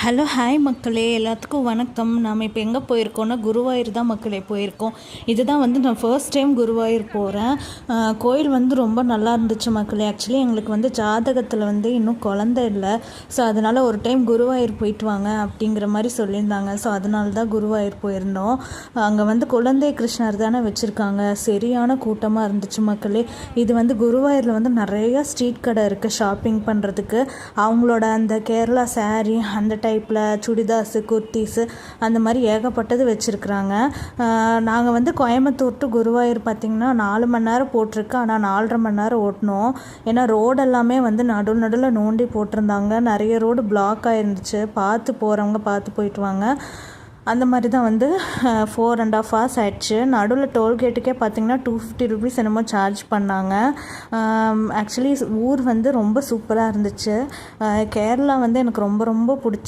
Hello hi மக்களே, எல்லாத்துக்கும் வணக்கம். நாம் இப்போ எங்கே போயிருக்கோன்னா குருவாயூர் தான் மக்களே போயிருக்கோம். இதுதான் நான் ஃபர்ஸ்ட் டைம் குருவாயூர் போகிறேன். கோயில் ரொம்ப நல்லா இருந்துச்சு மக்களே. ஆக்சுவலி எங்களுக்கு ஜாதகத்தில் இன்னும் குழந்தை இல்லை. ஸோ அதனால் ஒரு டைம் குருவாயூர் போயிட்டு வாங்க அப்படிங்கிற மாதிரி சொல்லியிருந்தாங்க. ஸோ அதனால தான் குருவாயூர் போயிருந்தோம். அங்கே குழந்தை கிருஷ்ணர் தானே வச்சுருக்காங்க. சரியான கூட்டமாக இருந்துச்சு மக்களே. இது குருவாயூரில் நிறைய ஸ்ட்ரீட் கடை இருக்குது ஷாப்பிங் பண்ணுறதுக்கு. அவங்களோட அந்த கேரளா சாரீ அந்த டைப்பில் சுடிதாஸு குர்த்திஸு அந்த மாதிரி ஏகப்பட்டது வச்சுருக்குறாங்க. நாங்கள் கோயம்புத்தூர் டு குருவாயூர் பார்த்திங்கன்னா 4 மணி நேரம் போட்டிருக்கு. ஆனால் 4.5 மணி நேரம் ஓட்டினோம். ஏன்னா ரோடு எல்லாமே நடுவில் நோண்டி போட்டிருந்தாங்க. நிறைய ரோடு பிளாக் ஆகிருந்துச்சு. பார்த்து போகிறவங்க பார்த்து போயிட்டு வாங்க. அந்த மாதிரி தான் 4.5 hours ஆயிடுச்சு. நடுவில் டோல்கேட்டுக்கே பார்த்திங்கன்னா 250 rupees என்னமோ சார்ஜ் பண்ணாங்க. ஆக்சுவலி ஊர் ரொம்ப சூப்பராக இருந்துச்சு. கேரளா எனக்கு ரொம்ப ரொம்ப பிடிச்சி